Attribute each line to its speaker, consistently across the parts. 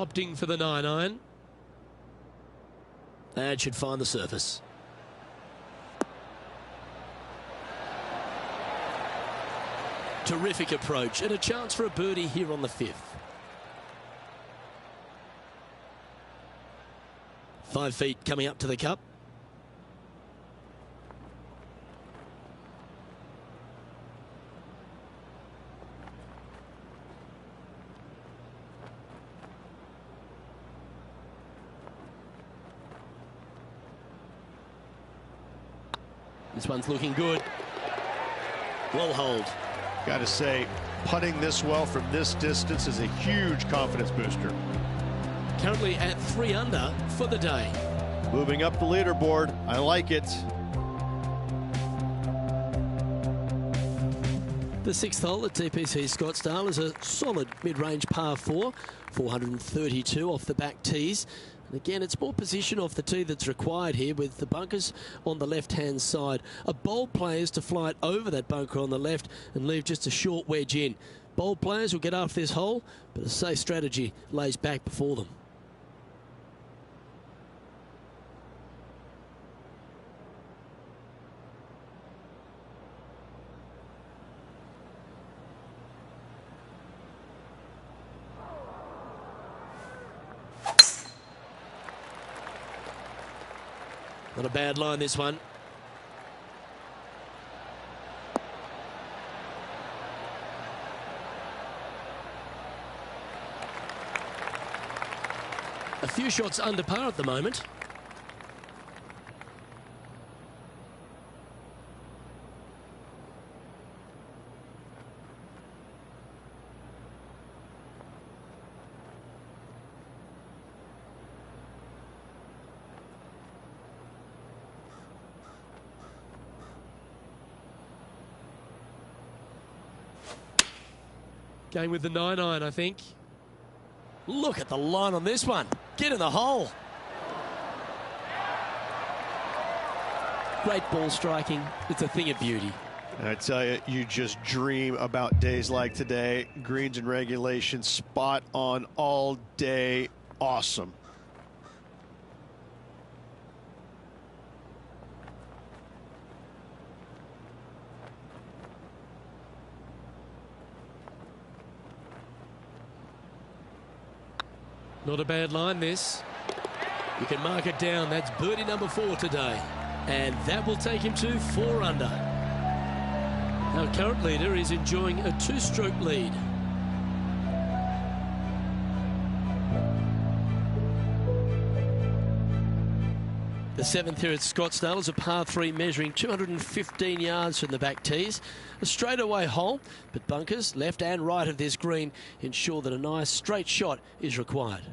Speaker 1: Opting for the 9-iron.
Speaker 2: And should find the surface. Terrific approach and a chance for a birdie here on the 5th. 5 feet coming up to the cup. This one's looking good. Well hold.
Speaker 3: Got to say, putting this well from this distance is a huge confidence booster.
Speaker 2: Currently at 3 under for the day.
Speaker 3: Moving up the leaderboard. I like it.
Speaker 2: The 6th hole at TPC Scottsdale is a solid mid-range par 4, 432 off the back tees. And again, it's more position off the tee that's required here with the bunkers on the left-hand side. A bold player is to fly it over that bunker on the left and leave just a short wedge in. Bold players will get after this hole, but a safe strategy lays back before them. Not a bad line, this one. A few shots under par at the moment.
Speaker 1: Going with the 9-iron, I think.
Speaker 2: Look at the line on this one. Get in the hole. Great ball striking. It's a thing of beauty.
Speaker 3: And I tell you, you just dream about days like today. Greens and regulation, spot on all day. Awesome.
Speaker 1: Not a bad line, this.
Speaker 2: You can mark it down. That's birdie number 4 today. And that will take him to 4 under. Our current leader is enjoying a 2-stroke lead. The 7th here at Scottsdale is a par 3 measuring 215 yards from the back tees. A straightaway hole, but bunkers left and right of this green ensure that a nice straight shot is required.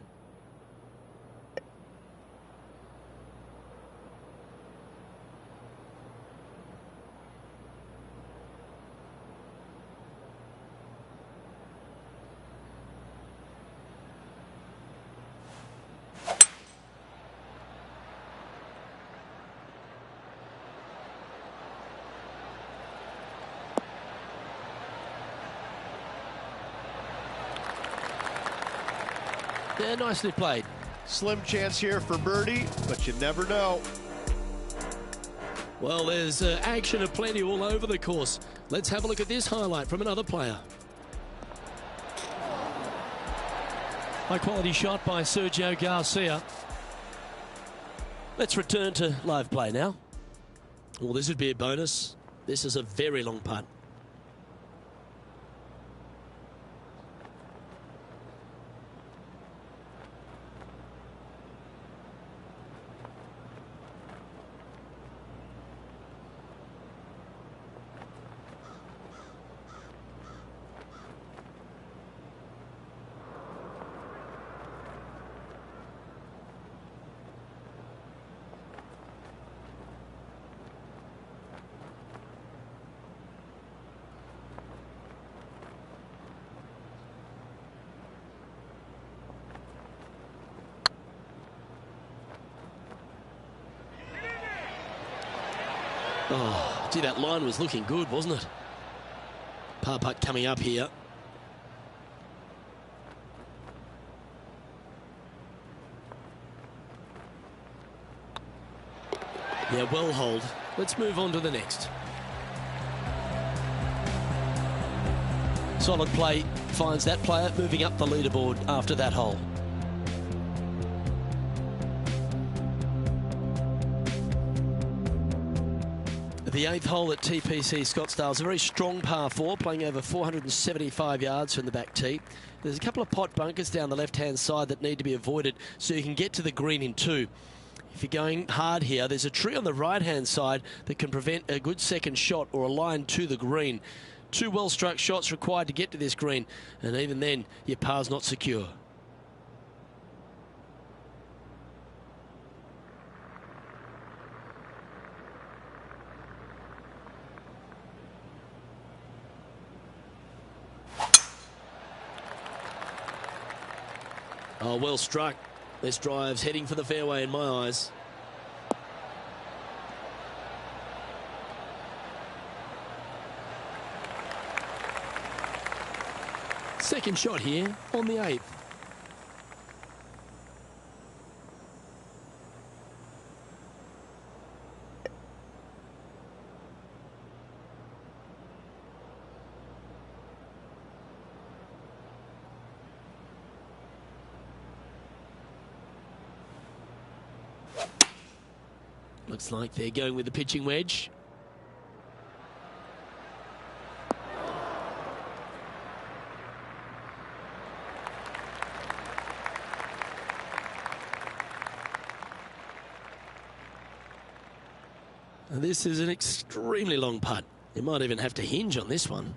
Speaker 2: Yeah, nicely played.
Speaker 3: Slim chance here for birdie, but you never know.
Speaker 2: Well, there's action aplenty all over the course. Let's have a look at this highlight from another player. High quality shot by Sergio Garcia. Let's return to live play now. Well, this would be a bonus. This is a very long putt. Oh, gee, that line was looking good, wasn't it? Par putt coming up here. Yeah, well hold. Let's move on to the next. Solid play finds that player moving up the leaderboard after that hole. The 8th hole at TPC Scottsdale is a very strong par 4, playing over 475 yards from the back tee. There's a couple of pot bunkers down the left-hand side that need to be avoided so you can get to the green in 2. If you're going hard here, there's a tree on the right-hand side that can prevent a good second shot or a line to the green. 2 well-struck shots required to get to this green, and even then, your par's not secure. Oh, well struck. This drive's heading for the fairway in my eyes. Second shot here on the 8th. Looks like they're going with the pitching wedge. And this is an extremely long putt. You might even have to hinge on this one.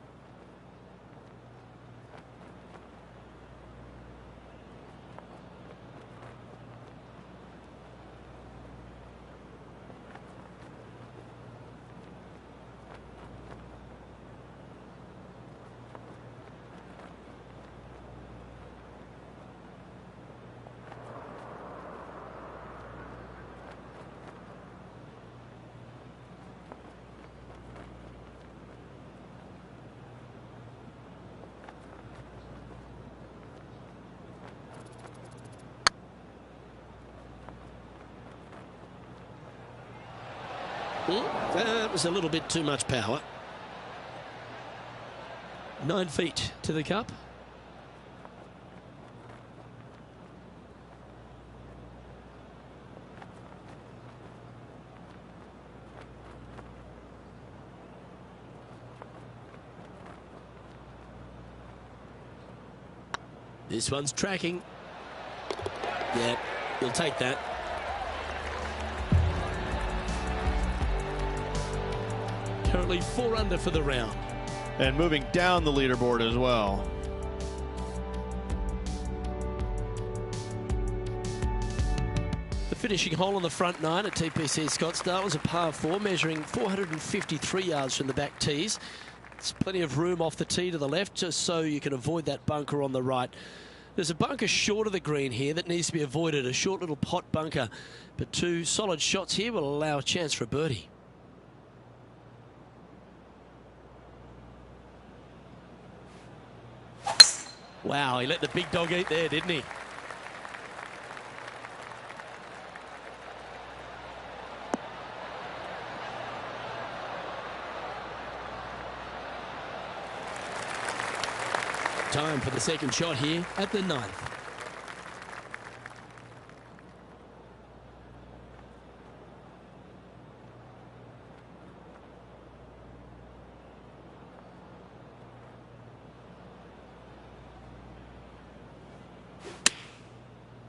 Speaker 2: That was a little bit too much power. 9 feet to the cup. This one's tracking. Yeah, we'll take that. Currently 4 under for the round.
Speaker 3: And moving down the leaderboard as well.
Speaker 2: The finishing hole on the front 9 at TPC Scottsdale was a par 4 measuring 453 yards from the back tees. There's plenty of room off the tee to the left just so you can avoid that bunker on the right. There's a bunker short of the green here that needs to be avoided, a short little pot bunker. But 2 solid shots here will allow a chance for a birdie. Wow, he let the big dog eat there, didn't he? Time for the second shot here at the 9th.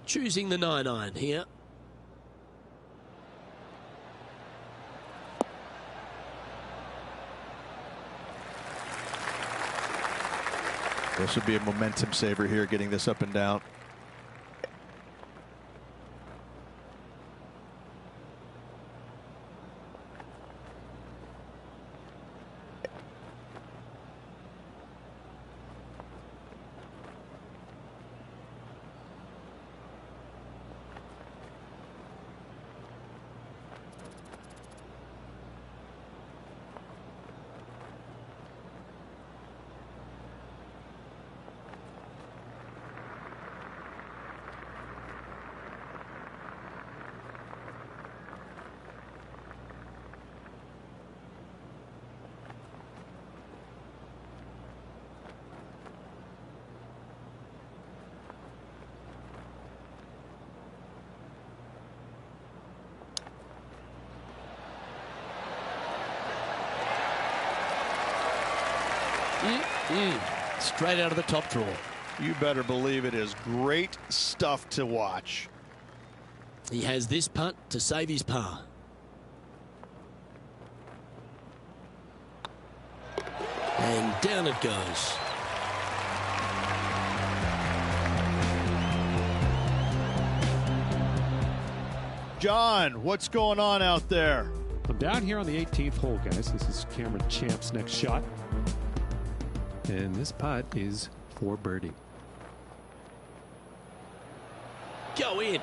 Speaker 2: Choosing the 9-iron here.
Speaker 3: This would be a momentum saver here, getting this up and down.
Speaker 2: Straight out of the top drawer.
Speaker 3: You better believe it is great stuff to watch.
Speaker 2: He has this putt to save his par. And down it goes.
Speaker 3: John, what's going on out there?
Speaker 4: I'm down here on the 18th hole, guys. This is Cameron Champ's next shot. And this putt is for birdie.
Speaker 2: Go in.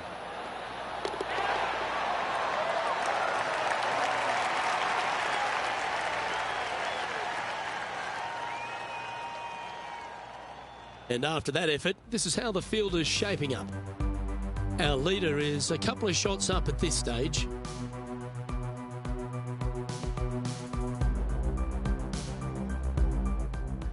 Speaker 2: And after that effort, this is how the field is shaping up. Our leader is a couple of shots up at this stage.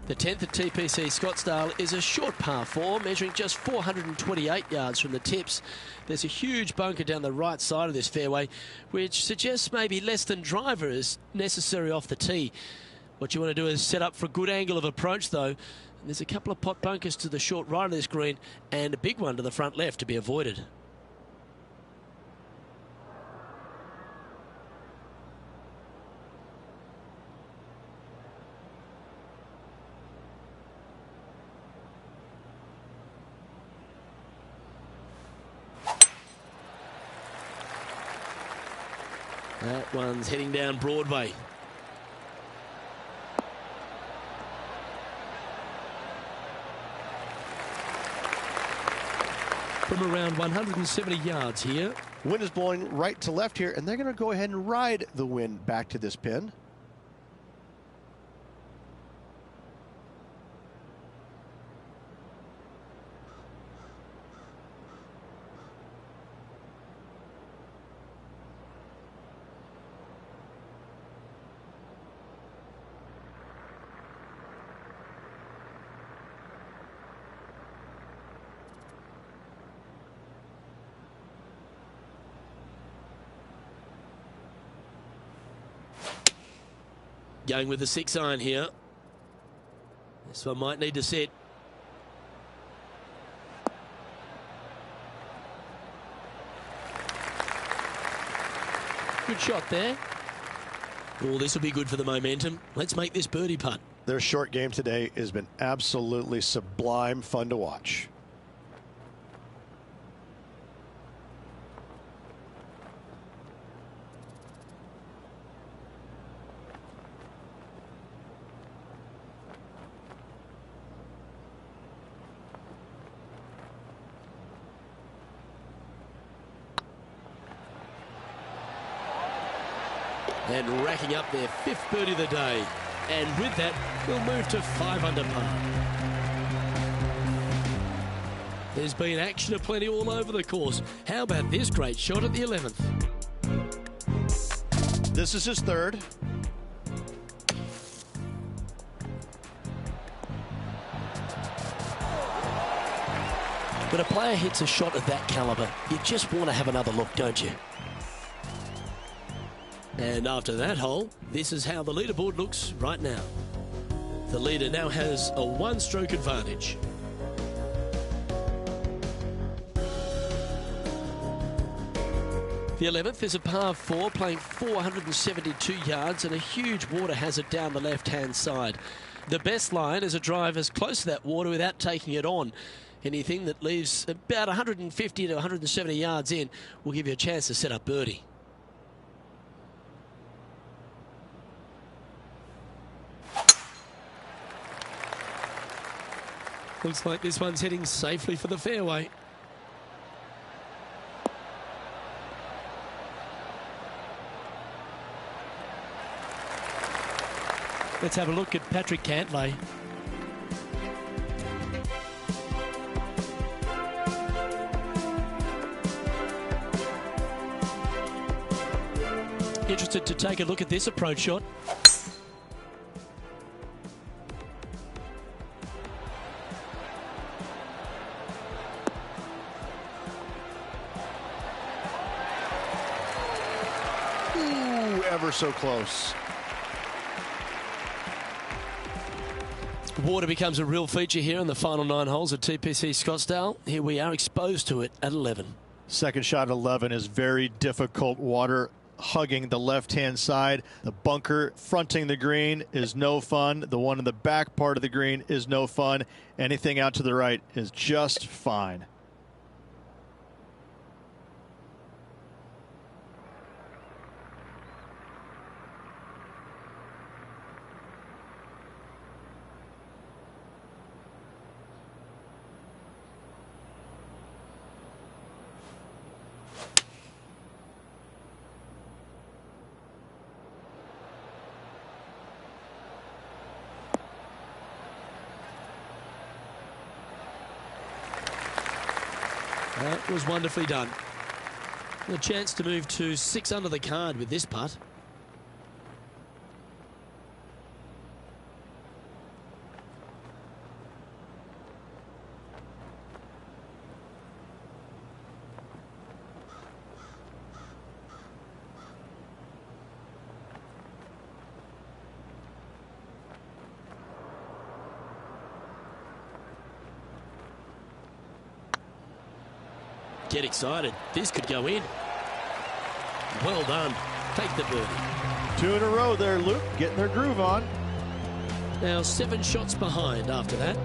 Speaker 2: The 10th at TPC Scottsdale is a short par 4, measuring just 428 yards from the tips. There's a huge bunker down the right side of this fairway, which suggests maybe less than driver is necessary off the tee. What you want to do is set up for a good angle of approach, though. And there's a couple of pot bunkers to the short right of this green and a big one to the front left to be avoided. That one's heading down Broadway. From around 170 yards here.
Speaker 3: Wind is blowing right to left here, and they're going to go ahead and ride the wind back to this pin.
Speaker 2: Going with the 6-iron here. This one might need to set. Good shot there. Oh, this will be good for the momentum. Let's make this birdie putt.
Speaker 3: Their short game today has been absolutely sublime fun to watch.
Speaker 2: And racking up their 5th birdie of the day. And with that, we'll move to 5 under par. There's been action aplenty all over the course. How about this great shot at the 11th?
Speaker 3: This is his 3rd.
Speaker 2: When a player hits a shot of that caliber, you just want to have another look, don't you? And after that hole, this is how the leaderboard looks right now. The leader now has a 1-stroke advantage. The 11th is a par 4, playing 472 yards and a huge water hazard down the left-hand side. The best line is a drive as close to that water without taking it on. Anything that leaves about 150 to 170 yards in will give you a chance to set up birdie. Looks like this one's heading safely for the fairway. Let's have a look at Patrick Cantlay. Interested to take a look at this approach shot.
Speaker 3: Ooh, ever so close.
Speaker 2: Water becomes a real feature here in the final 9 holes at TPC Scottsdale. Here we are exposed to it at 11.
Speaker 3: Second shot at 11 is very difficult. Water hugging the left-hand side. The bunker fronting the green is no fun. The one in the back part of the green is no fun. Anything out to the right is just fine.
Speaker 2: That was wonderfully done. A chance to move to 6 under the card with this putt. Get excited. This could go in. Well done. Take the birdie.
Speaker 3: 2 in a row there, Luke. Getting their groove on.
Speaker 2: Now 7 shots behind after that.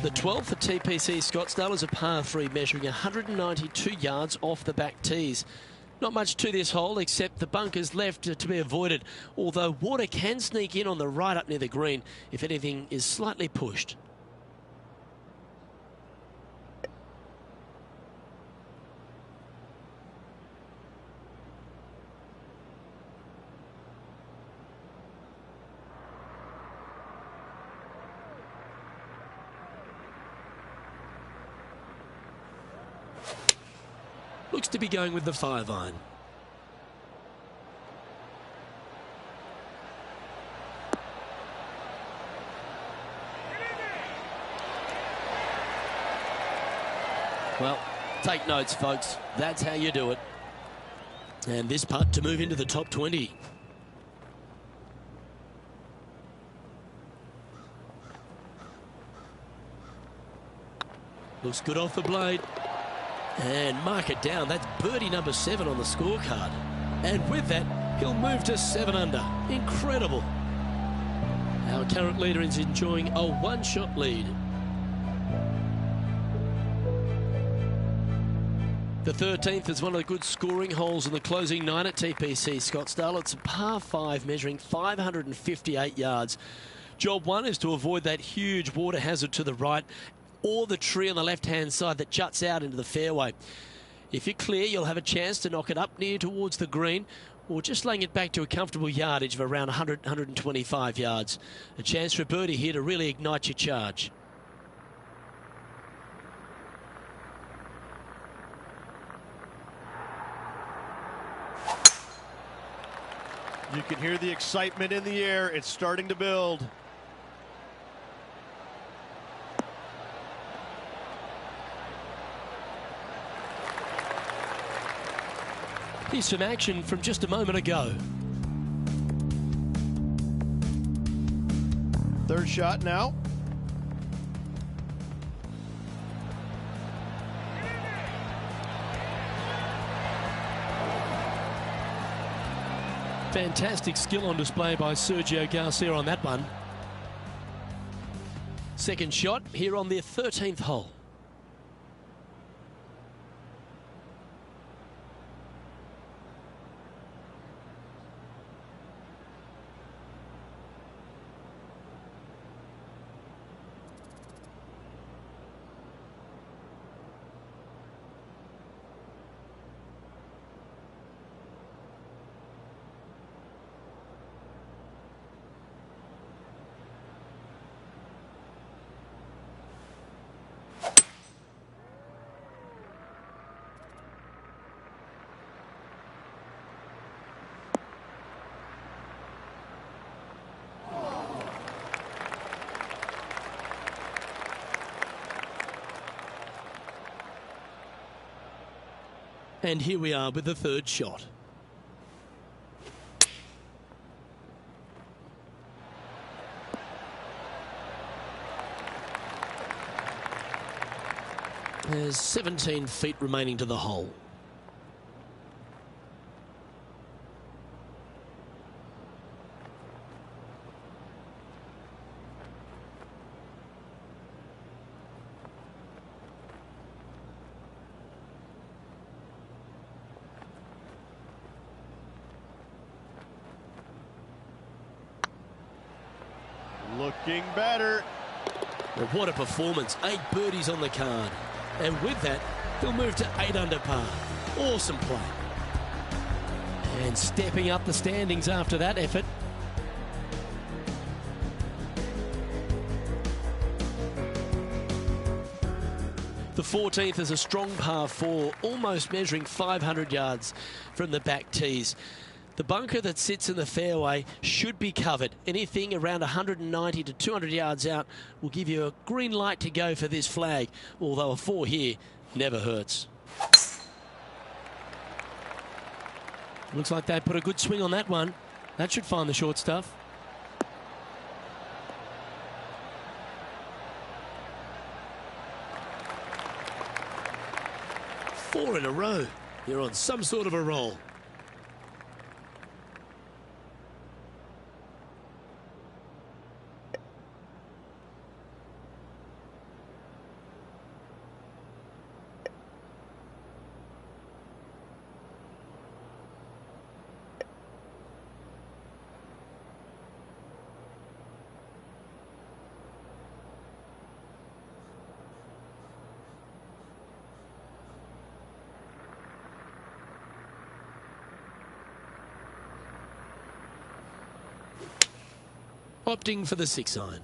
Speaker 2: The 12th for TPC Scottsdale is a par 3 measuring 192 yards off the back tees. Not much to this hole except the bunkers left to be avoided, although water can sneak in on the right up near the green if anything is slightly pushed. Looks to be going with the 5-iron. Well, take notes, folks. That's how you do it. And this putt to move into the top 20. Looks good off the blade. And mark it down. That's birdie number 7 on the scorecard. And with that, he'll move to 7 under. Incredible. Our current leader is enjoying a 1-shot lead. The 13th is one of the good scoring holes in the closing 9 at TPC Scottsdale. It's a par 5 measuring 558 yards. Job 1 is to avoid that huge water hazard to the right, or the tree on the left-hand side that juts out into the fairway. If you're clear, you'll have a chance to knock it up near towards the green, or just laying it back to a comfortable yardage of around 100, 125 yards. A chance for a birdie here to really ignite your charge.
Speaker 3: You can hear the excitement in the air. It's starting to build.
Speaker 2: Here's some action from just a moment ago.
Speaker 3: Third shot now.
Speaker 2: Fantastic skill on display by Sergio Garcia on that one. Second shot here on their 13th hole. And here we are with the third shot. There's 17 feet remaining to the hole.
Speaker 3: Looking better.
Speaker 2: Well, what a performance. 8 birdies on the card. And with that, he'll move to 8 under par. Awesome play. And stepping up the standings after that effort. The 14th is a strong par 4, almost measuring 500 yards from the back tees. The bunker that sits in the fairway should be covered. Anything around 190 to 200 yards out will give you a green light to go for this flag, although a 4 here never hurts. Looks like they put a good swing on that one. That should find the short stuff. Four in a row. You're on some sort of a roll. Opting for the 6-iron.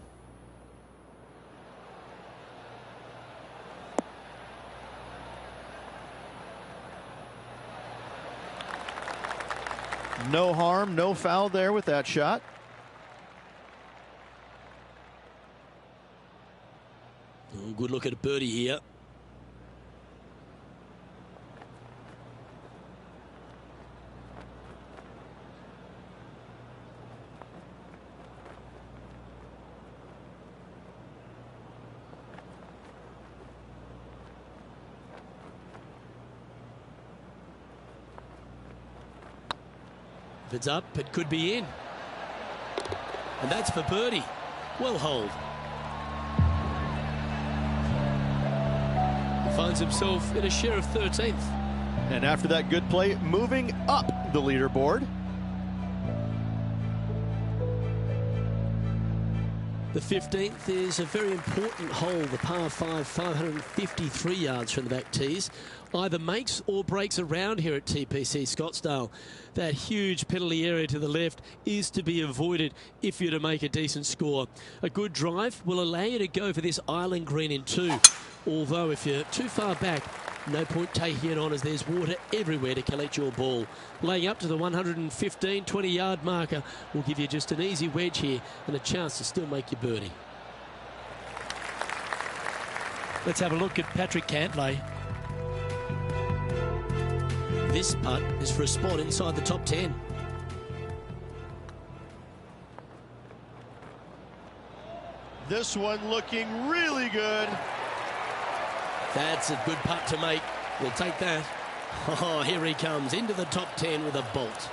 Speaker 3: No harm, no foul there with that shot.
Speaker 2: Oh, good look at a birdie here. If it's up, it could be in. And that's for birdie. Well holed. He finds himself in a share of 13th.
Speaker 3: And after that good play, moving up the leaderboard.
Speaker 2: The 15th is a very important hole, the par 5, 553 yards from the back tees. Either makes or breaks around here at TPC Scottsdale. That huge penalty area to the left is to be avoided if you're to make a decent score. A good drive will allow you to go for this island green in 2. Although if you're too far back, no point taking it on as there's water everywhere to collect your ball. Laying up to the 115, 20-yard marker will give you just an easy wedge here and a chance to still make your birdie. Let's have a look at Patrick Cantlay. This putt is for a spot inside the top 10.
Speaker 3: This one looking really good.
Speaker 2: That's a good putt to make. We'll take that. Oh, here he comes into the top 10 with a bolt.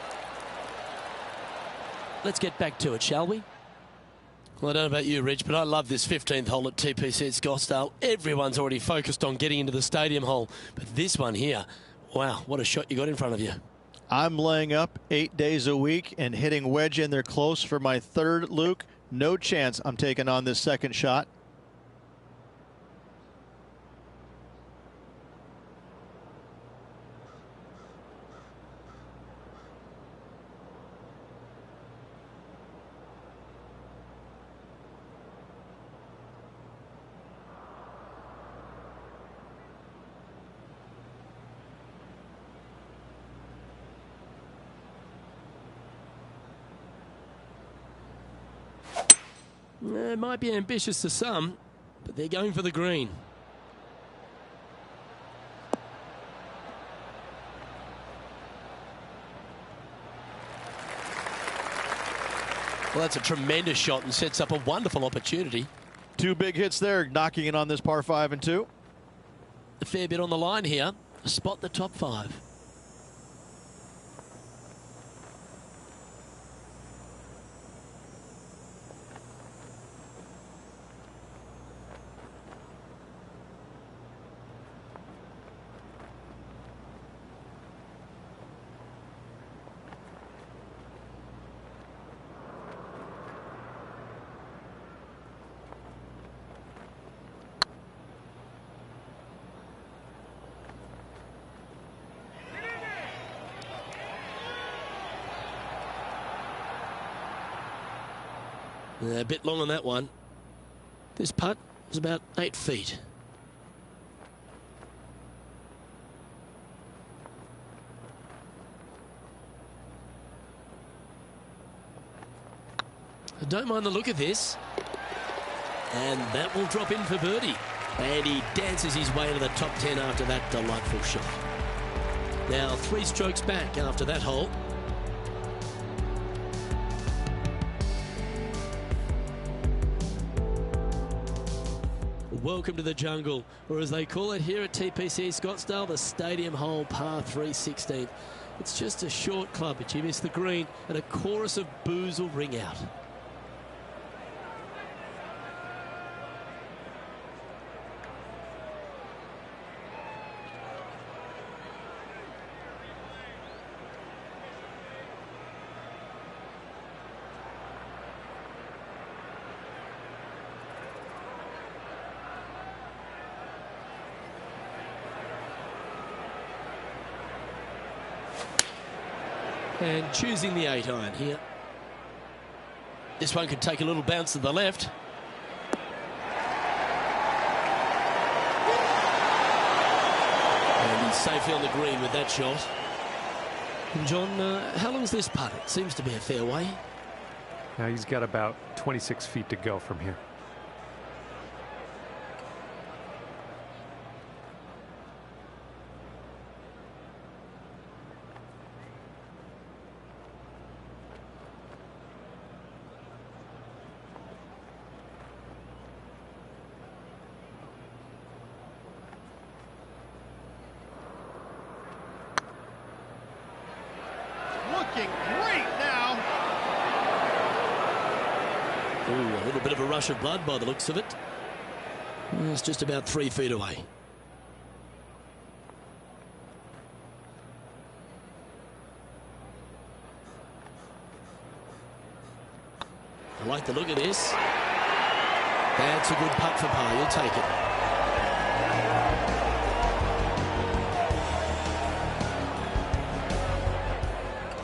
Speaker 2: Let's get back to it, shall we? Well, I don't know about you, Rich, but I love this 15th hole at TPC at Scottsdale. Everyone's already focused on getting into the stadium hole. But this one here, wow, what a shot you got in front of you.
Speaker 3: I'm laying up 8 days a week and hitting wedge in there close for my third, Luke. No chance I'm taking on this second shot.
Speaker 2: It might be ambitious to some, but they're going for the green. Well, that's a tremendous shot and sets up a wonderful opportunity.
Speaker 3: 2 big hits there, knocking it on this par 5 and 2.
Speaker 2: A fair bit on the line here. Spot the top 5. A bit long on that one. This putt was about 8 feet. I don't mind the look of this. And that will drop in for birdie. And he dances his way to the top 10 after that delightful shot. Now 3 strokes back after that hole. Welcome to the jungle, or as they call it here at TPC Scottsdale, the Stadium Hole Par 3 16th. It's just a short club, but you miss the green, and a chorus of boos will ring out. And choosing the 8-iron here. This one could take a little bounce to the left. And he's safely on the green with that shot. And John, how long is this putt? It seems to be a fair way.
Speaker 4: Now he's got about 26 feet to go from here.
Speaker 3: Looking great now.
Speaker 2: Ooh, a little bit of a rush of blood by the looks of it. It's just about 3 feet away. I like the look of this. That's a good putt for par. You'll take it.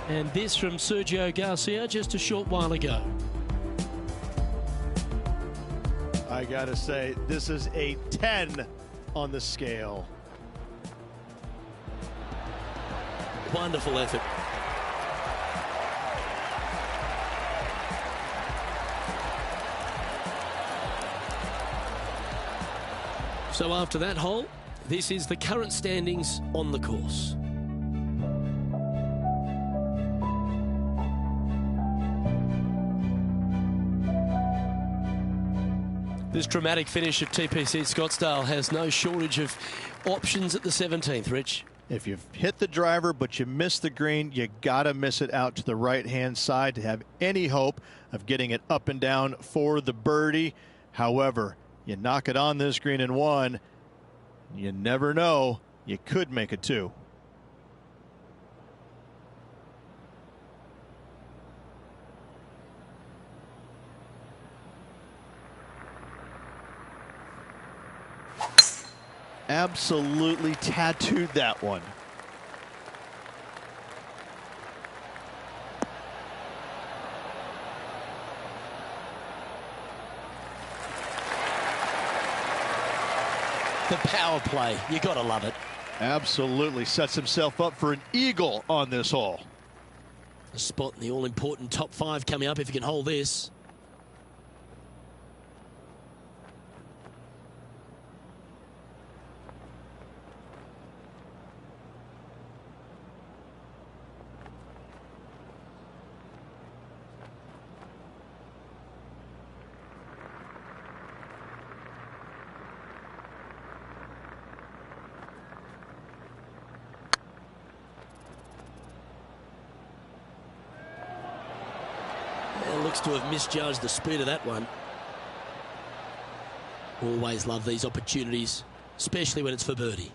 Speaker 2: And this from Sergio Garcia just a short while ago.
Speaker 3: I gotta say, this is a 10 on the scale.
Speaker 2: Wonderful effort. So after that hole, this is the current standings on the course. This dramatic finish of TPC Scottsdale has no shortage of options at the 17th, Rich.
Speaker 3: If you've hit the driver but you miss the green, you gotta miss it out to the right-hand side to have any hope of getting it up and down for the birdie. However, you knock it on this green in 1, you never know, you could make it 2. Absolutely tattooed that one.
Speaker 2: The power play, you gotta love it.
Speaker 3: Absolutely sets himself up for an eagle on this hole.
Speaker 2: A spot in the all-important top 5 coming up if you can hold this. looks to have misjudged the speed of that one. Always love these opportunities, especially when it's for birdie.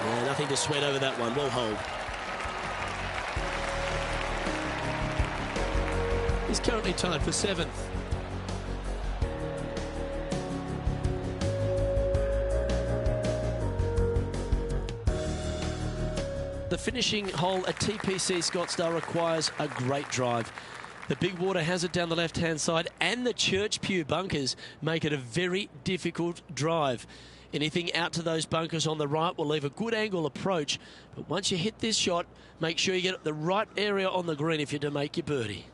Speaker 2: Yeah, nothing to sweat over that one. Well hold.
Speaker 1: He's currently tied for 7th.
Speaker 2: The finishing hole at TPC Scottsdale requires a great drive. The big water has it down the left-hand side, and the Church Pew bunkers make it a very difficult drive. Anything out to those bunkers on the right will leave a good angle approach, but once you hit this shot, make sure you get the right area on the green if you're to make your birdie.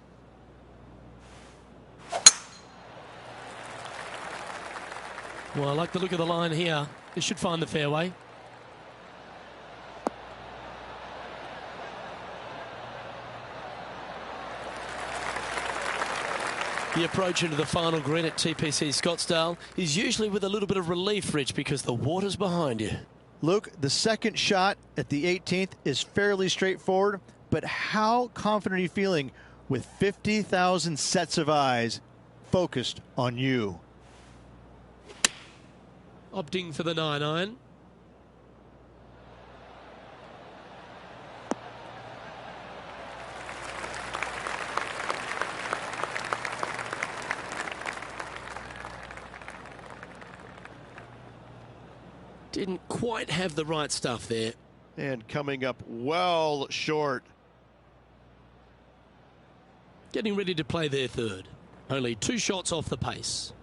Speaker 1: Well, I like the look of the line here. This should find the fairway.
Speaker 2: The approach into the final green at TPC Scottsdale is usually with a little bit of relief, Rich, because the water's behind you.
Speaker 3: Luke, the second shot at the 18th is fairly straightforward, but how confident are you feeling with 50,000 sets of eyes focused on you?
Speaker 1: Opting for the 9-iron.
Speaker 2: Didn't quite have the right stuff there.
Speaker 3: And coming up well short.
Speaker 2: Getting ready to play their third. Only 2 shots off the pace.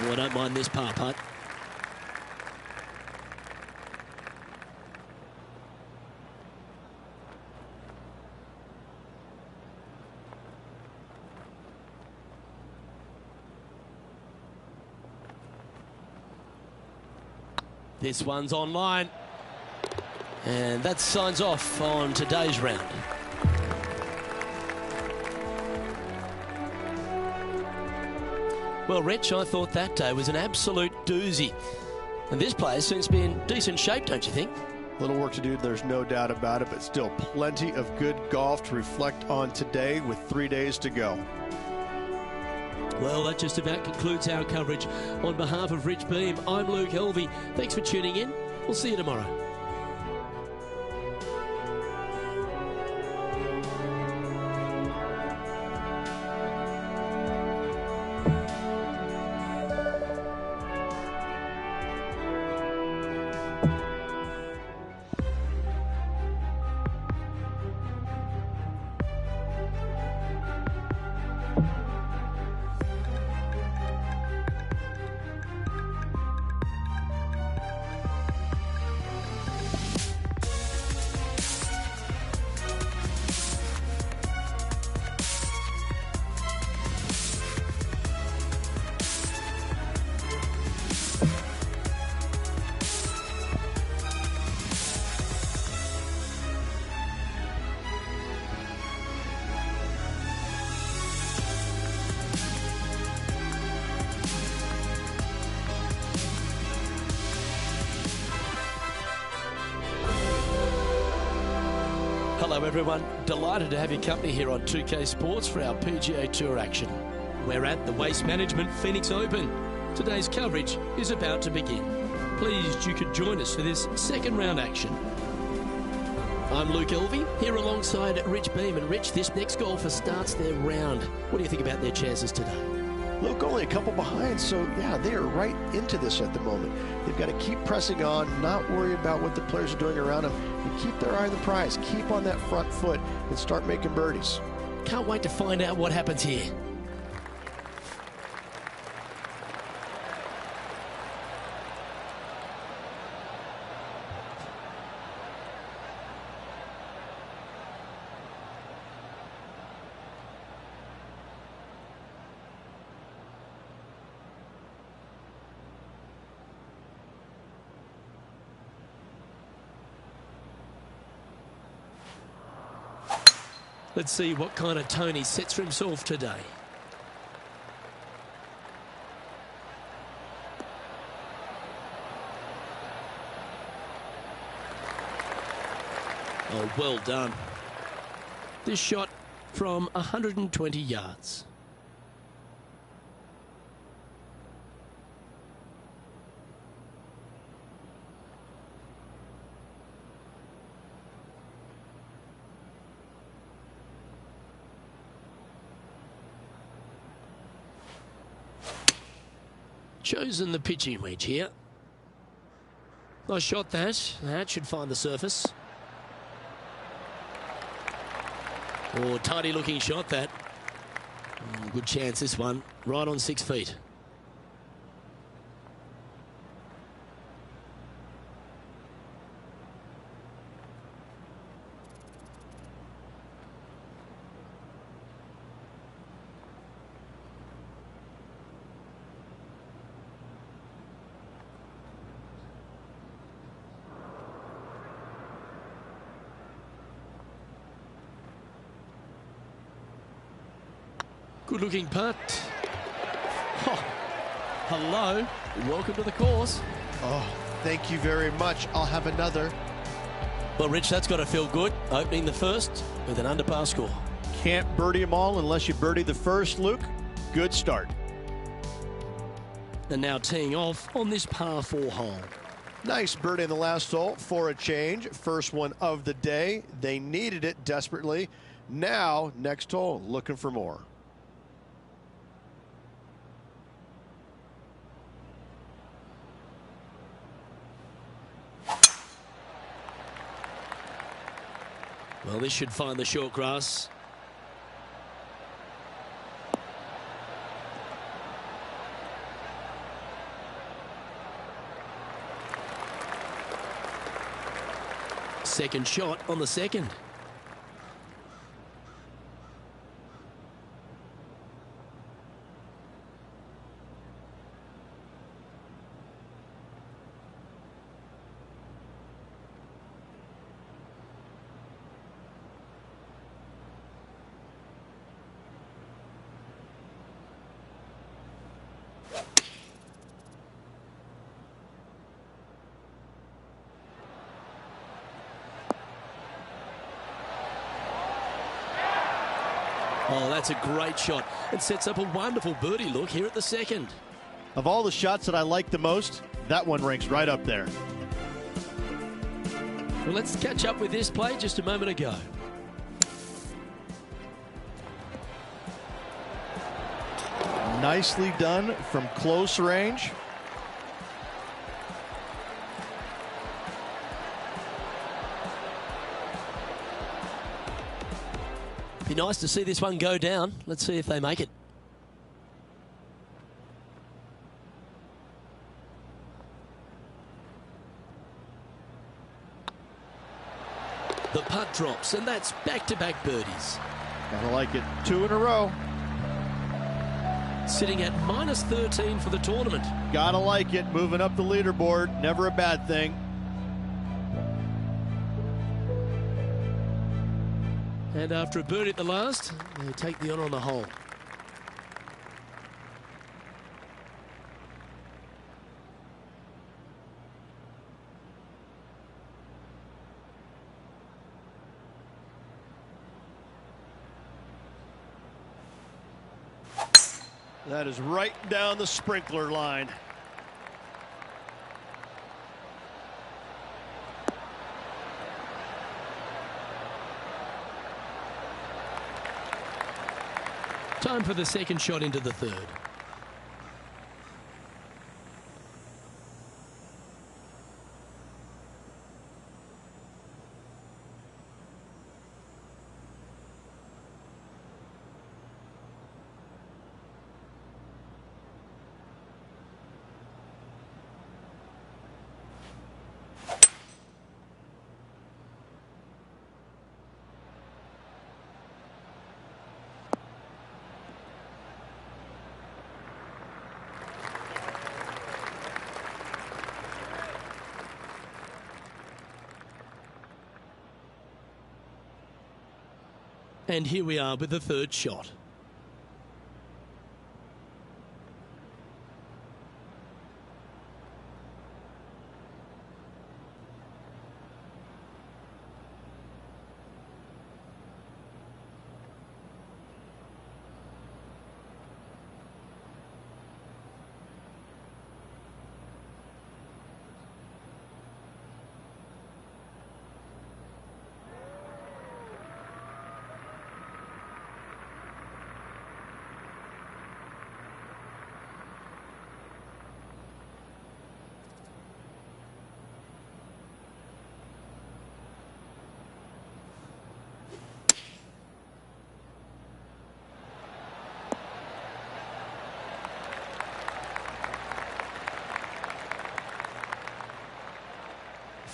Speaker 2: Oh, I don't mind this par putt. This one's online. And that signs off on today's round. Well, Rich, I thought that day was an absolute doozy. And this player seems to be in decent shape, don't you think?
Speaker 3: Little work to do, there's no doubt about it, but still plenty of good golf to reflect on today with 3 days to go.
Speaker 2: Well, that just about concludes our coverage. On behalf of Rich Beam, I'm Luke Helvey. Thanks for tuning in. We'll see you tomorrow. Hello everyone, delighted to have your company here on 2K Sports for our PGA Tour action. We're at the Waste Management Phoenix Open. Today's coverage is about to begin. Pleased you could join us for this second round action. I'm Luke Elvey, here alongside Rich Beam. And Rich, this next golfer starts their round. What do you think about their chances today?
Speaker 5: Luke only a couple behind, so yeah, they are right into this at the moment. They've got to keep pressing on, not worry about what the players are doing around them, and keep their eye on the prize. Keep on that front foot and start making birdies.
Speaker 2: Can't wait to find out what happens here. Let's see what kind of tone he sets for himself today. Oh, well done. This shot from 120 yards. Chosen the pitching wedge here. Nice shot that. That should find the surface. Oh, tidy looking shot that. Oh, good chance this one. Right on 6 feet. Good looking putt. Oh, hello. Welcome to the course.
Speaker 5: Oh, thank you very much. I'll have another.
Speaker 2: Well, Rich, that's got to feel good. Opening the first with an underpar score.
Speaker 3: Can't birdie them all unless you birdie the first, Luke. Good start.
Speaker 2: And now teeing off on this par 4 hole.
Speaker 3: Nice birdie in the last hole for a change. First one of the day. They needed it desperately. Now, next hole, looking for more.
Speaker 2: Well, this should find the short grass. Second shot on the second. Oh, that's a great shot. It sets up a wonderful birdie look here at the second.
Speaker 3: Of all the shots that I like the most, that one ranks right up there.
Speaker 2: Well, let's catch up with this play just a moment ago.
Speaker 3: Nicely done from close range.
Speaker 2: Be nice to see this one go down. Let's see if they make it. The putt drops, and that's back-to-back birdies.
Speaker 3: Gotta like it. 2 in a row.
Speaker 2: Sitting at minus 13 for the tournament.
Speaker 3: Gotta like it. Moving up the leaderboard. Never a bad thing.
Speaker 2: And after a birdie at the last, they take the honour on the hole.
Speaker 3: That is right down the sprinkler line.
Speaker 2: Time for the second shot into the third. And here we are with the third shot.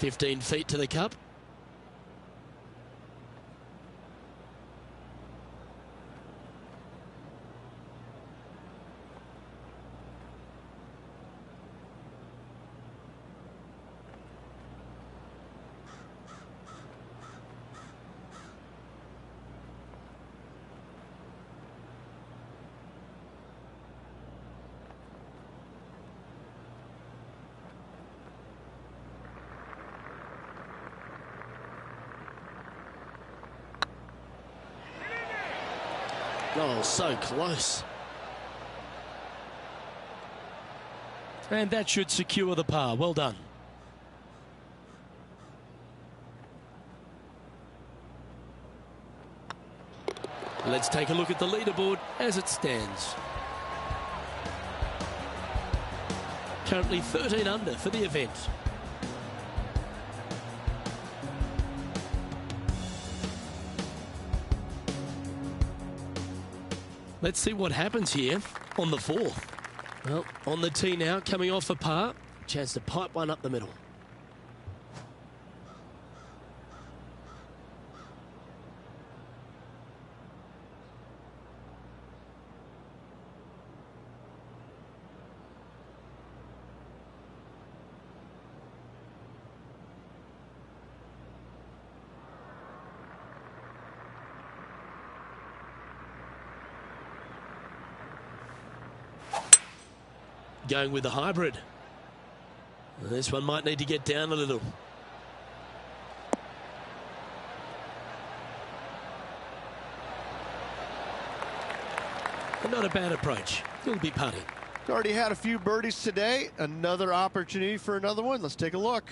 Speaker 2: $15 feet to the cup. Oh, so close.
Speaker 1: And that should secure the par. Well done.
Speaker 2: Let's take a look at the leaderboard as it stands. Currently 13 under for the event. Let's see what happens here on the fourth. Well, on the tee now, coming off a par. Chance to pipe one up the middle. Going with the hybrid. This one might need to get down a little. But not a bad approach. He'll be putting.
Speaker 3: Already had a few birdies today. Another opportunity for another one. Let's take a look.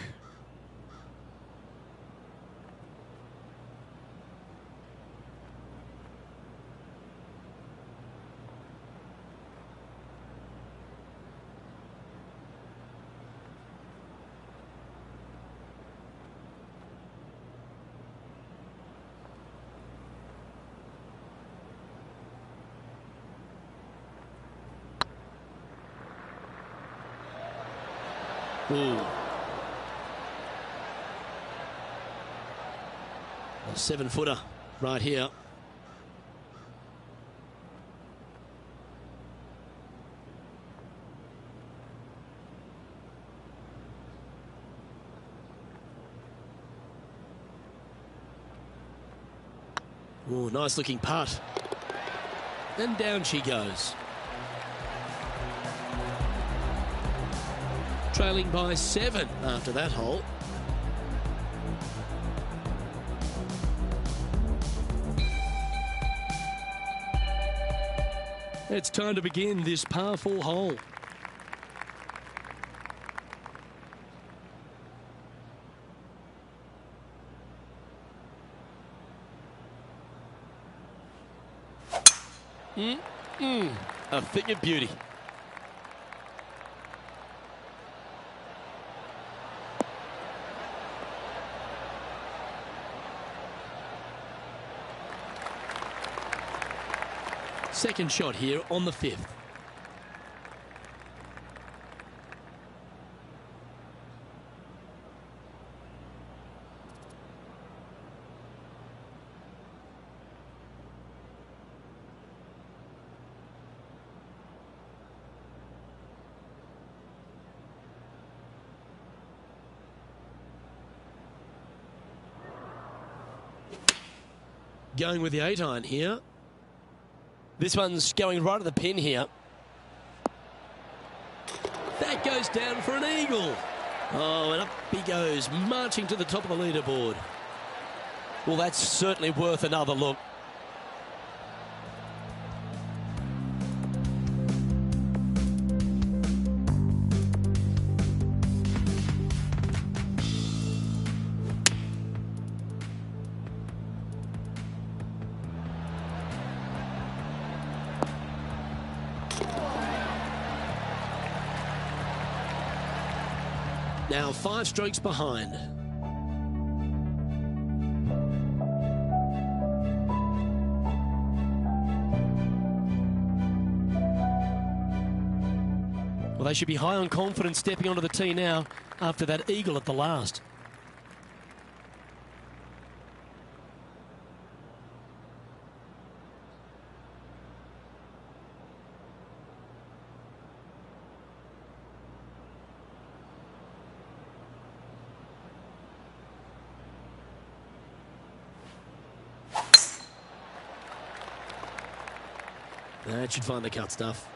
Speaker 2: Ooh. A 7-footer right here. Ooh, nice looking putt. And down she goes. Trailing by 7 after that hole. It's time to begin this par 4 hole. A thing of beauty. Second shot here on the 5th. going with the 8-iron here. This one's going right at the pin here. That goes down for an eagle. Oh, and up he goes, marching to the top of the leaderboard. Well, that's certainly worth another look. Now 5 strokes behind.
Speaker 1: Well, they should be high on confidence stepping onto the tee now after that eagle at the last.
Speaker 2: That should find the cut stuff.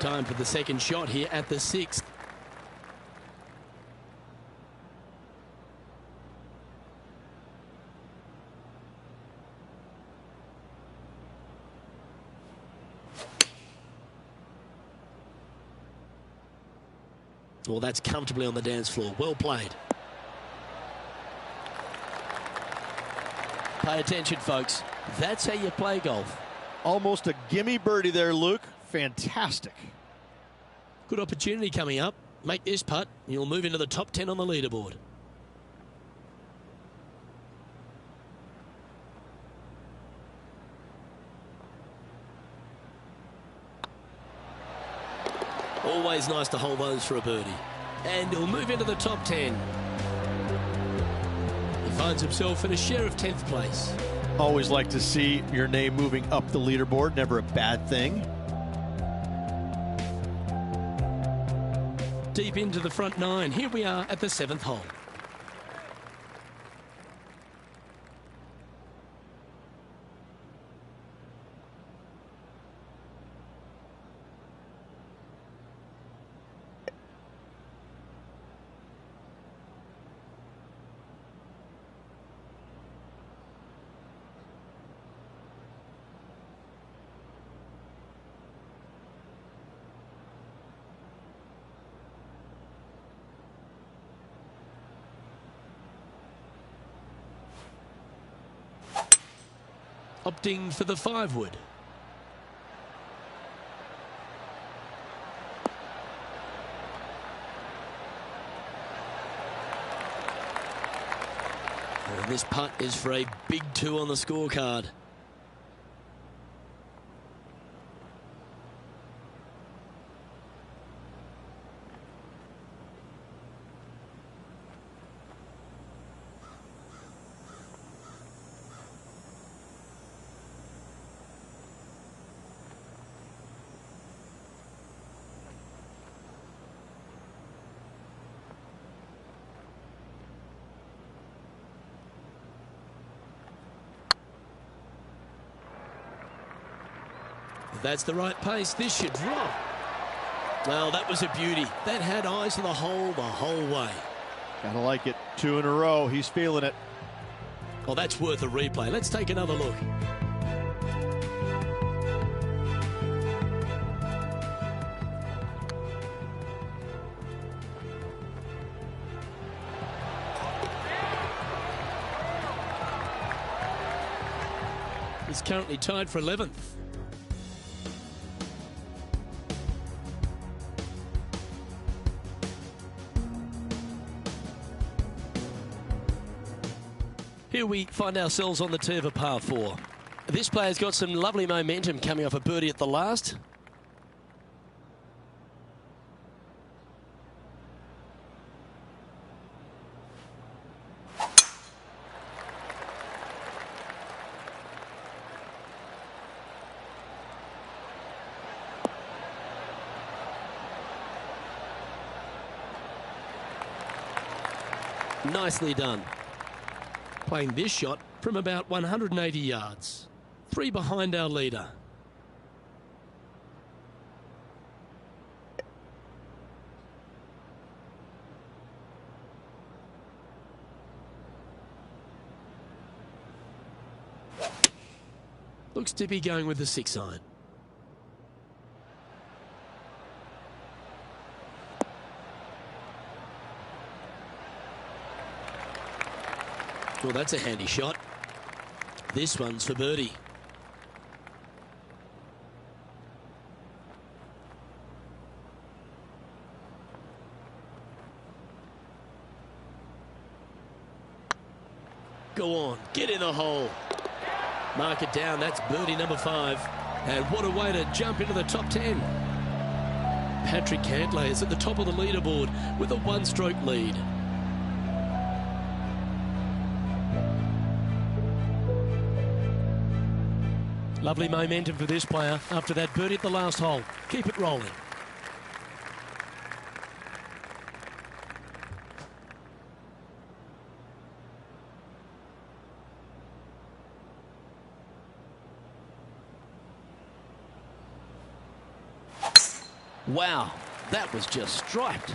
Speaker 2: Time for the second shot here at the 6th. Well, that's comfortably on the dance floor. Well played. Pay attention, folks. That's how you play golf.
Speaker 3: Almost a gimme birdie there, Luke. Fantastic.
Speaker 2: Good opportunity coming up. Make this putt, and you'll move into the top 10 on the leaderboard. Always nice to hold those for a birdie. And he'll move into the top 10. He finds himself in a share of 10th place.
Speaker 3: Always like to see your name moving up the leaderboard. Never a bad thing.
Speaker 1: Deep into the front 9. Here we are at the 7th hole. Opting for the 5-wood.
Speaker 2: And this putt is for a big 2 on the scorecard. If that's the right pace, this should drop. Well, that was a beauty. That had eyes to the hole way.
Speaker 3: Gotta like it. 2 in a row. He's feeling it.
Speaker 2: Well, that's worth a replay. Let's take another look.
Speaker 1: He's currently tied for 11th. Here we find ourselves on the tee of a par 4. This player's got some lovely momentum coming off a birdie at the last.
Speaker 2: Nicely done. Playing this shot from about 180 yards. 3 behind our leader. Looks to be going with the 6-iron. Well, that's a handy shot. This one's for birdie. Go on, get in the hole. Mark it down, that's birdie number 5. And what a way to jump into the top 10. Patrick Cantlay is at the top of the leaderboard with a 1-stroke lead. Lovely momentum for this player after that birdie at the last hole. Keep it rolling. Wow, that was just striped.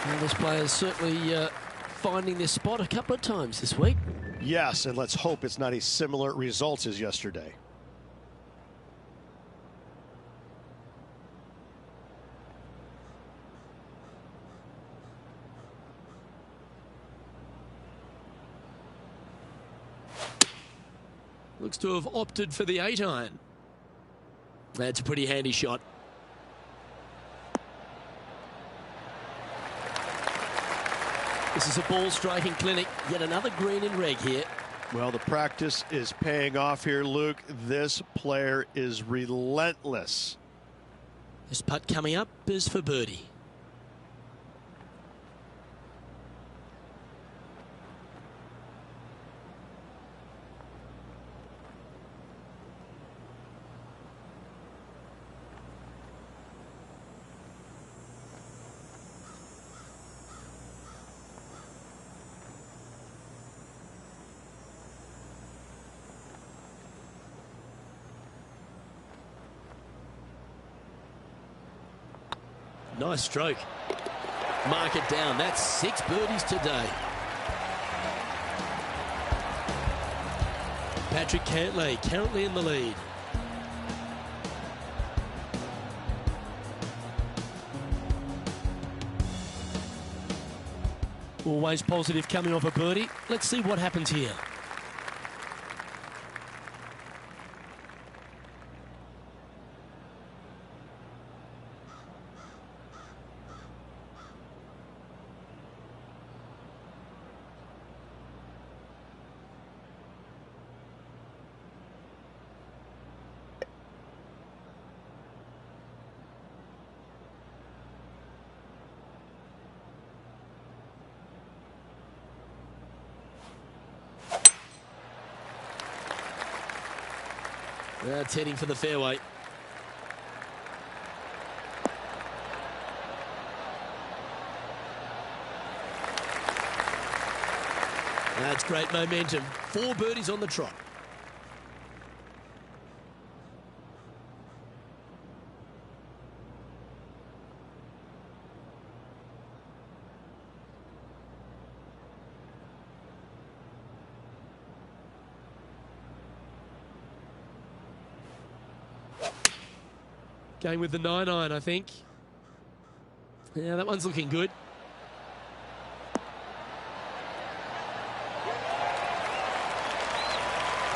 Speaker 2: Well, this player is certainly finding this spot a couple of times this week.
Speaker 5: Yes, and let's hope it's not a similar result as yesterday.
Speaker 2: Looks to have opted for the 8-iron. That's a pretty handy shot. This is a ball striking clinic. Yet another green in reg here.
Speaker 5: Well, the practice is paying off here, Luke. This player is relentless.
Speaker 2: This putt coming up is for birdie. Nice stroke. Mark it down. That's 6 birdies today. Patrick Cantlay currently in the lead. Always positive coming off a birdie. Let's see what happens here. That's heading for the fairway. That's great momentum. 4 birdies on the trot. Going with the 9-iron, I think. Yeah, that one's looking good.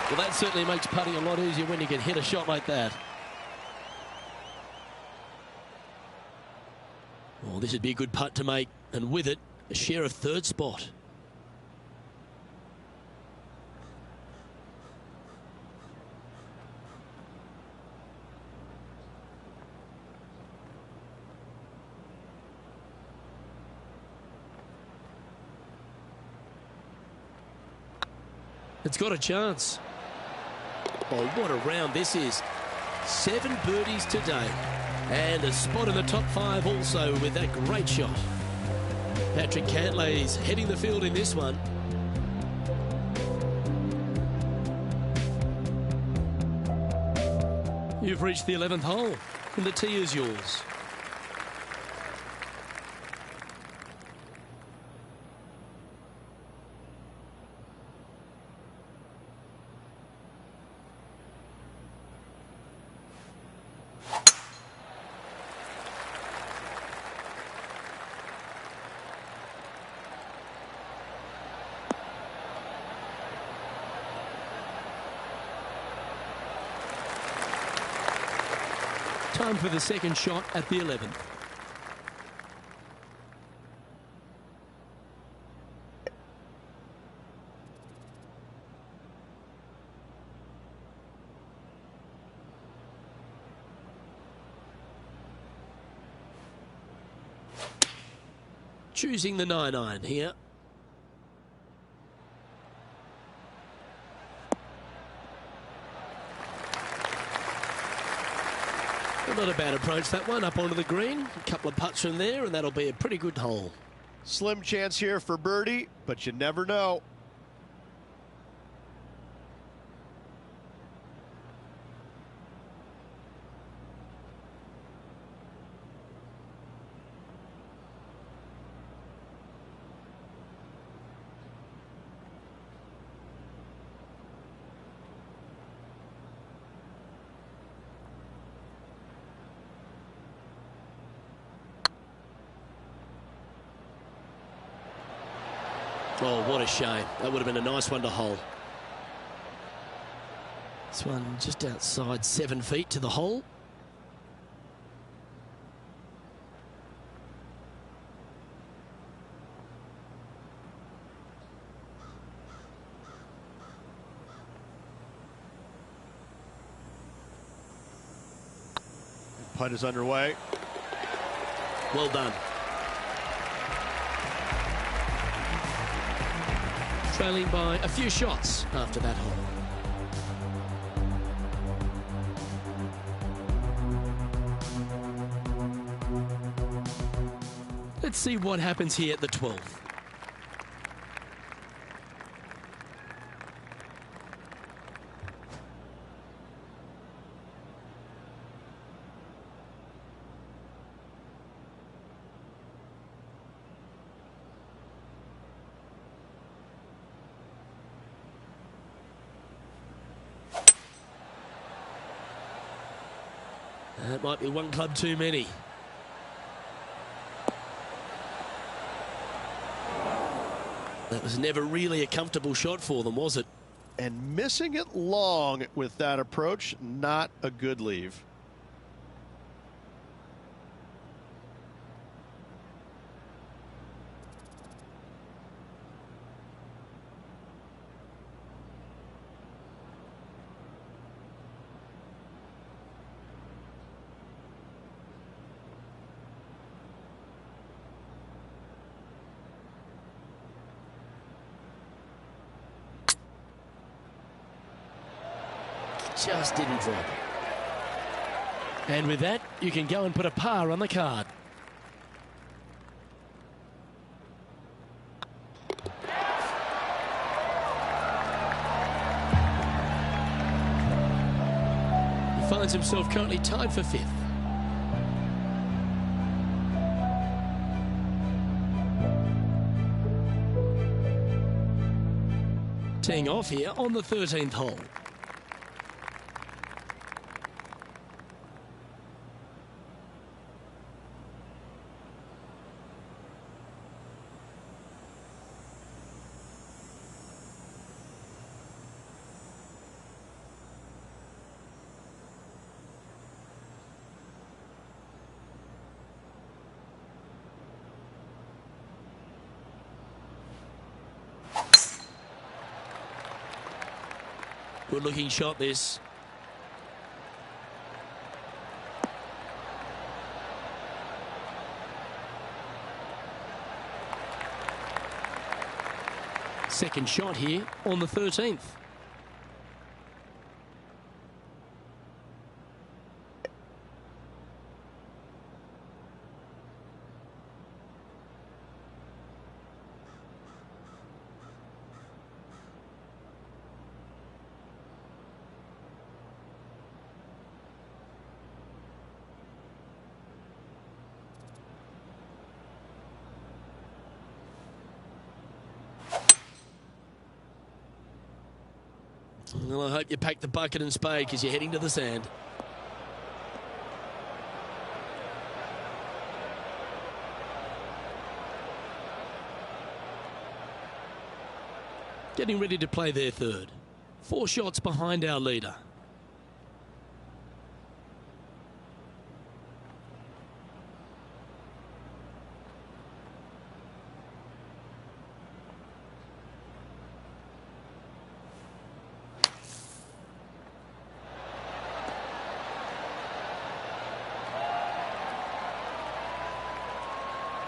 Speaker 2: Well, that certainly makes putting a lot easier when you can hit a shot like that. Oh, this would be a good putt to make, and with it, a share of 3rd spot. It's got a chance. Oh, what a round this is. 7 birdies today. And a spot in the top 5 also with that great shot. Patrick Cantlay's heading the field in this one. You've reached the 11th hole, and the tee is yours. Time for the second shot at the 11th. Choosing the 9-iron here. Not a bad approach, that one, up onto the green. A couple of putts from there, and that'll be a pretty good hole.
Speaker 5: Slim chance here for birdie, but you never know.
Speaker 2: Oh, what a shame. That would have been a nice one to hole. This one just outside 7 feet to the hole.
Speaker 5: Putt is underway.
Speaker 2: Well done. Trailing by a few shots after that hole. Let's see what happens here at the 12th. That might be one club too many. That was never really a comfortable shot for them, was it?
Speaker 5: And missing it long with that approach, not a good leave.
Speaker 2: Just didn't drop. And with that, you can go and put a par on the card. He finds himself currently tied for 5th. Teeing off here on the 13th hole. Good looking shot this. Second shot here on the 13th. Well, I hope you pack the bucket and spade because you're heading to the sand. Getting ready to play their third. 4 shots behind our leader.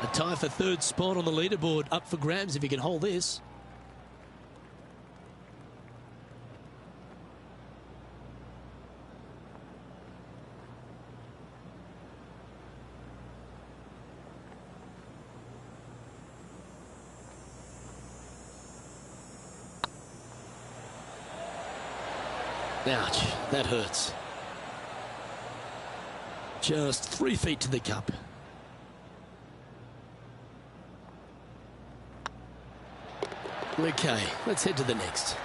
Speaker 2: A tie for third spot on the leaderboard up for grabs if he can hold this. Ouch, that hurts. Just 3 feet to the cup. Okay, let's head to the next.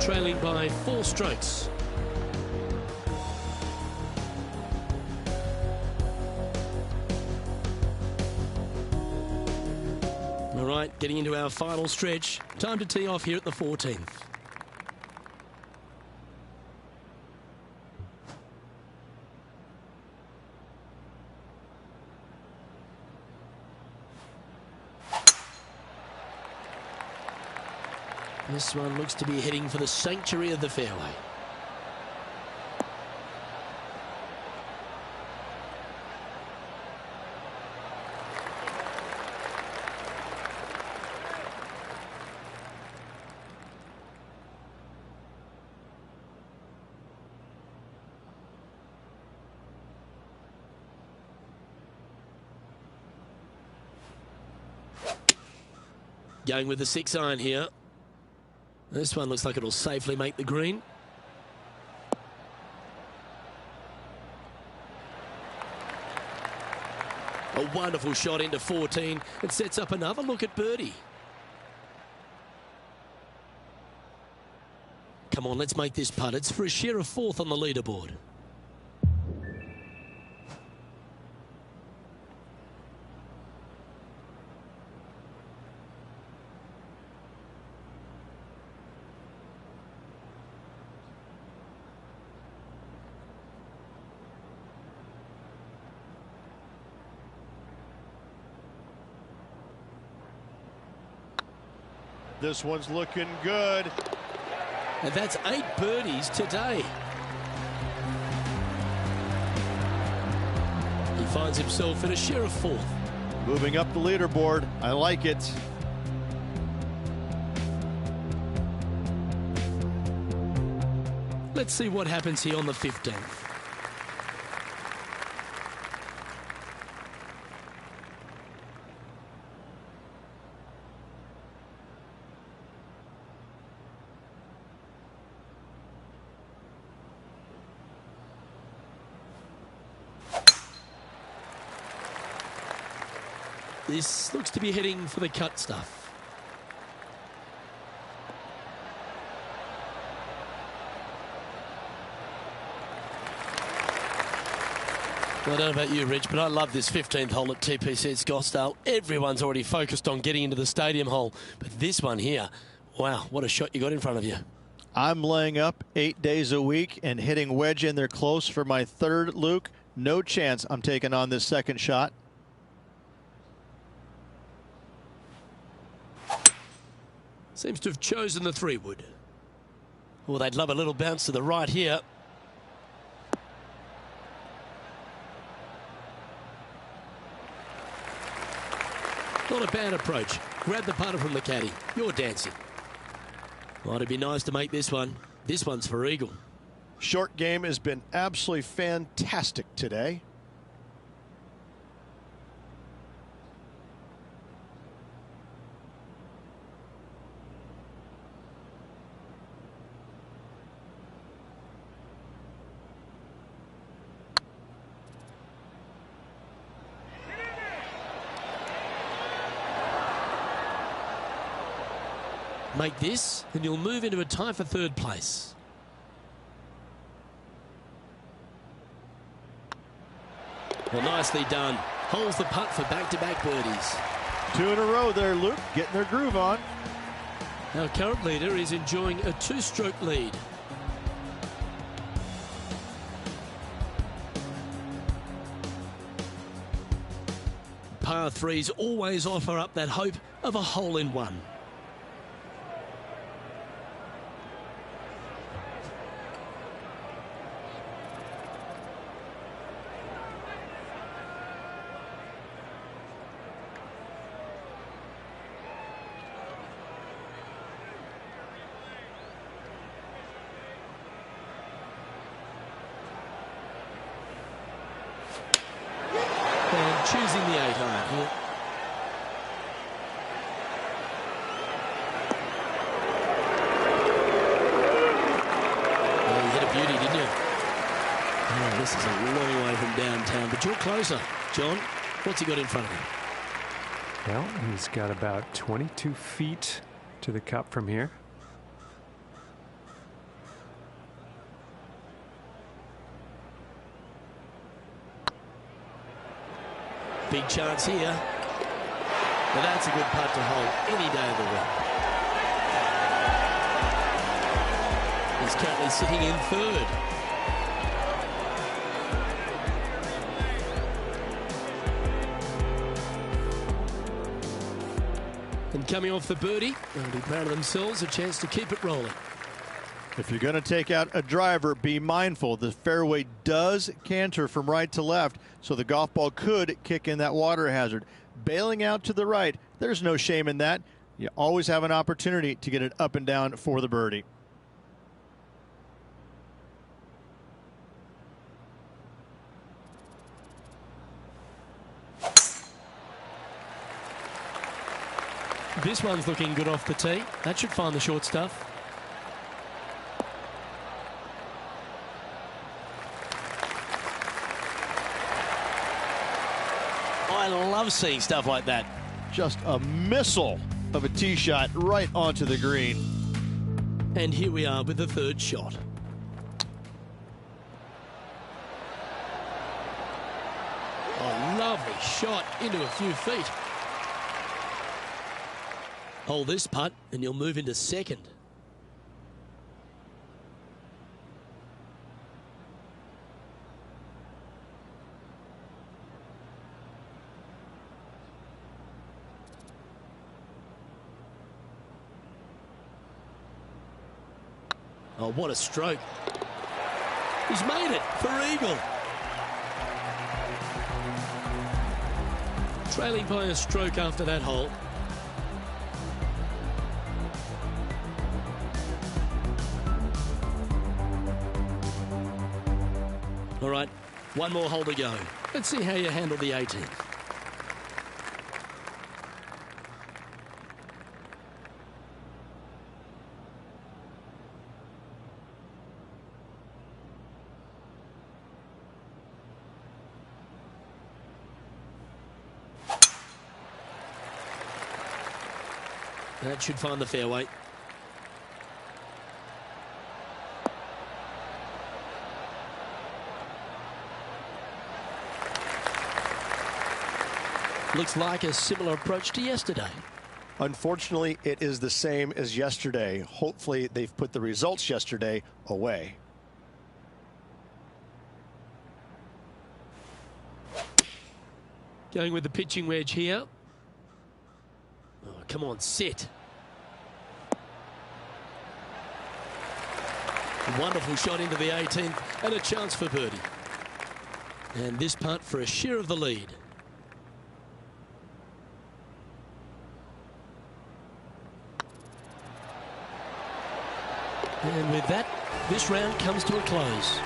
Speaker 2: Trailing by 4 strokes. All right, getting into our final stretch. Time to tee off here at the 14th. This one looks to be heading for the sanctuary of the fairway. Going with the 6-iron here. This one looks like it'll safely make the green. A wonderful shot into 14. It sets up another look at birdie. Come on, let's make this putt. It's for a share of 4th on the leaderboard.
Speaker 3: This one's looking good.
Speaker 2: And that's 8 birdies today. He finds himself in a share of 4th.
Speaker 3: Moving up the leaderboard. I like it.
Speaker 2: Let's see what happens here on the 15th. This looks to be heading for the cut stuff. Well, I don't know about you, Rich, but I love this 15th hole at TPC Scottsdale. Everyone's already focused on getting into the stadium hole. But this one here, wow, what a shot you got in front of you.
Speaker 3: I'm laying up 8 days a week and hitting wedge in there close for my third, Luke. No chance I'm taking on this second shot.
Speaker 2: Seems to have chosen the 3-wood. Well, they'd love a little bounce to the right here. Not a bad approach. Grab the putter from the caddy. You're dancing. Well, it'd be nice to make this one. This one's for eagle.
Speaker 3: Short game has been absolutely fantastic today.
Speaker 2: Make this, and you'll move into a tie for third place. Well, nicely done. Holds the putt for back-to-back birdies.
Speaker 3: 2 in a row there, Luke, getting their groove on.
Speaker 2: Our current leader is enjoying a 2-stroke lead. Par 3s always offer up that hope of a hole-in-one. And choosing the 8-iron here. Oh, you hit a beauty, didn't you? Oh, this is a long way from downtown, but you're closer. John, what's he got in front of him?
Speaker 4: Well, he's got about 22 feet to the cup from here.
Speaker 2: Big chance here. But that's a good putt to hold any day of the week. He's currently sitting in third. And coming off the birdie, they'll be proud of themselves, a chance to keep it rolling.
Speaker 3: If you're going to take out a driver, be mindful. The fairway does canter from right to left, so the golf ball could kick in that water hazard. Bailing out to the right, there's no shame in that. You always have an opportunity to get it up and down for the birdie.
Speaker 2: This one's looking good off the tee. That should find the short stuff. I love seeing stuff like that.
Speaker 3: Just a missile of a tee shot right onto the green.
Speaker 2: And here we are with the third shot. Oh, lovely shot into a few feet. Hold this putt and you'll move into second. Oh, what a stroke. He's made it for eagle. Trailing by a stroke after that hole. All right, one more hole to go. Let's see how you handle the 18th. That should find the fairway. Looks like a similar approach to yesterday.
Speaker 5: Unfortunately, it is the same as yesterday. Hopefully, they've put the results yesterday away.
Speaker 2: Going with the pitching wedge here. Oh, come on, sit. Wonderful shot into the 18th and a chance for birdie. And this putt for a share of the lead. And with that, this round comes to a close.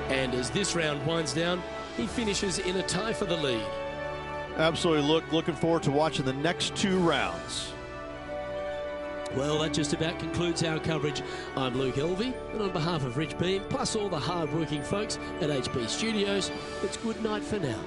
Speaker 2: And as this round winds down, he finishes in a tie for the lead.
Speaker 3: Absolutely looking forward to watching the next 2 rounds.
Speaker 2: Well, that just about concludes our coverage. I'm Luke Elvey, and on behalf of Rich Beam, plus all the hard-working folks at HB Studios, it's good night for now.